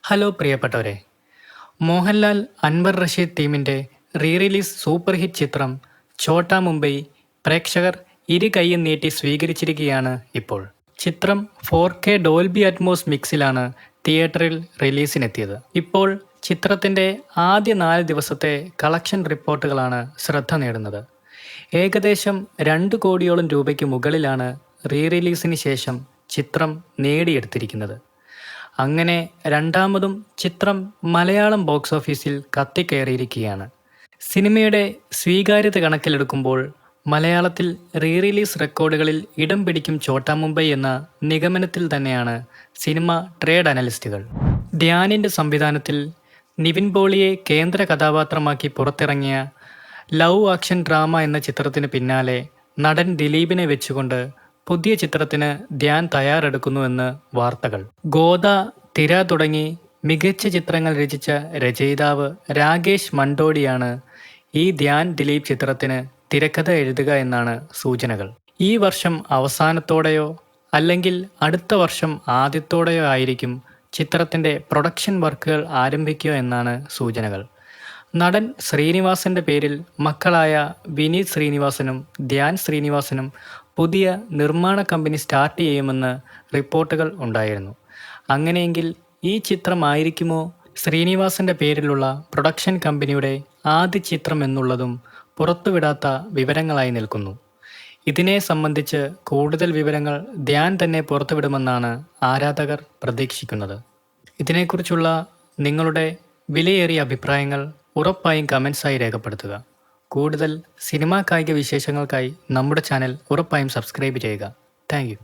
Hello പ്രിയപ്പെട്ടവരെ, മോഹൻലാൽ അൻവർ റഷീദ് ടീമിൻ്റെ re release super hit ചിത്രം ഛോട്ടാ മുംബൈ പ്രേക്ഷകർ ഇരു കൈയും നീട്ടി സ്വീകരിച്ചിരിക്കുകയാണ് ഇപ്പോൾ. ചിത്രം 4K ഡോൾബി അറ്റ്മോസ് മിക്സിലാണ് തിയേറ്ററിൽ റിലീസിനെത്തിയത്. ഇപ്പോൾ ചിത്രത്തിൻ്റെ ആദ്യ 4 ദിവസത്തെ കളക്ഷൻ റിപ്പോർട്ടുകളാണ് ശ്രദ്ധ നേടുന്നത്. ഏകദേശം 2 കോടിയോളം രൂപയ്ക്ക് മുകളിലാണ് റീ റിലീസിന് ശേഷം ചിത്രം നേടിയെടുത്തിരിക്കുന്നത്. അങ്ങനെ രണ്ടാമതും ചിത്രം മലയാളം ബോക്സ് ഓഫീസിൽ കത്തിക്കയറിയിരിക്കുകയാണ്. സിനിമയുടെ സ്വീകാര്യത കണക്കിലെടുക്കുമ്പോൾ മലയാളത്തിൽ റീ റിലീസ് റെക്കോർഡുകളിൽ ഇടം പിടിക്കും ഛോട്ടാ മുംബൈ എന്ന നിഗമനത്തിൽ തന്നെയാണ് സിനിമ ട്രേഡ് അനലിസ്റ്റുകൾ. ധ്യാനിൻ്റെ സംവിധാനത്തിൽ നിവിൻ പോളിയെ കേന്ദ്ര കഥാപാത്രമാക്കി പുറത്തിറങ്ങിയ ലവ് ആക്ഷൻ ഡ്രാമ എന്ന ചിത്രത്തിന് പിന്നാലെ നടൻ ദിലീപിനെ വെച്ചുകൊണ്ട് പുതിയ ചിത്രത്തിന് ധ്യാൻ തയ്യാറെടുക്കുന്നുവെന്ന് വാർത്തകൾ. ഗോദ, തിര തുടങ്ങി മികച്ച ചിത്രങ്ങൾ രചിച്ച രചയിതാവ് രാകേഷ് മണ്ടോടിയാണ് ഈ ധ്യാൻ ദിലീപ് ചിത്രത്തിന് തിരക്കഥ എഴുതുക എന്നാണ് സൂചനകൾ. ഈ വർഷം അവസാനത്തോടെയോ അല്ലെങ്കിൽ അടുത്ത വർഷം ആദ്യത്തോടെയോ ആയിരിക്കും ചിത്രത്തിൻ്റെ പ്രൊഡക്ഷൻ വർക്കുകൾ ആരംഭിക്കുക എന്നാണ് സൂചനകൾ. നടൻ ശ്രീനിവാസൻ്റെ പേരിൽ മക്കളായ വിനീത് ശ്രീനിവാസനും ധ്യാൻ ശ്രീനിവാസനും പുതിയ നിർമ്മാണ കമ്പനി സ്റ്റാർട്ട് ചെയ്യുമെന്ന് റിപ്പോർട്ടുകൾ ഉണ്ടായിരുന്നു. അങ്ങനെയെങ്കിൽ ഈ ചിത്രമായിരിക്കുമോ ശ്രീനിവാസൻ്റെ പേരിലുള്ള പ്രൊഡക്ഷൻ കമ്പനിയുടെ ആദ്യ ചിത്രം എന്നുള്ളതും പുറത്തുവിടാത്ത വിവരങ്ങളായി നിൽക്കുന്നു. ഇതിനെ സംബന്ധിച്ച് കൂടുതൽ വിവരങ്ങൾ ധ്യാൻ തന്നെ പുറത്തുവിടുമെന്നാണ് ആരാധകർ പ്രതീക്ഷിക്കുന്നത്. ഇതിനെക്കുറിച്ചുള്ള നിങ്ങളുടെ വിലയേറിയ അഭിപ്രായങ്ങൾ ഉറപ്പായും കമൻസായി രേഖപ്പെടുത്തുക. കൂടുതൽ സിനിമാ കായിക വിശേഷങ്ങൾക്കായി നമ്മുടെ ചാനൽ ഉറപ്പായും സബ്സ്ക്രൈബ് ചെയ്യുക. Thank you.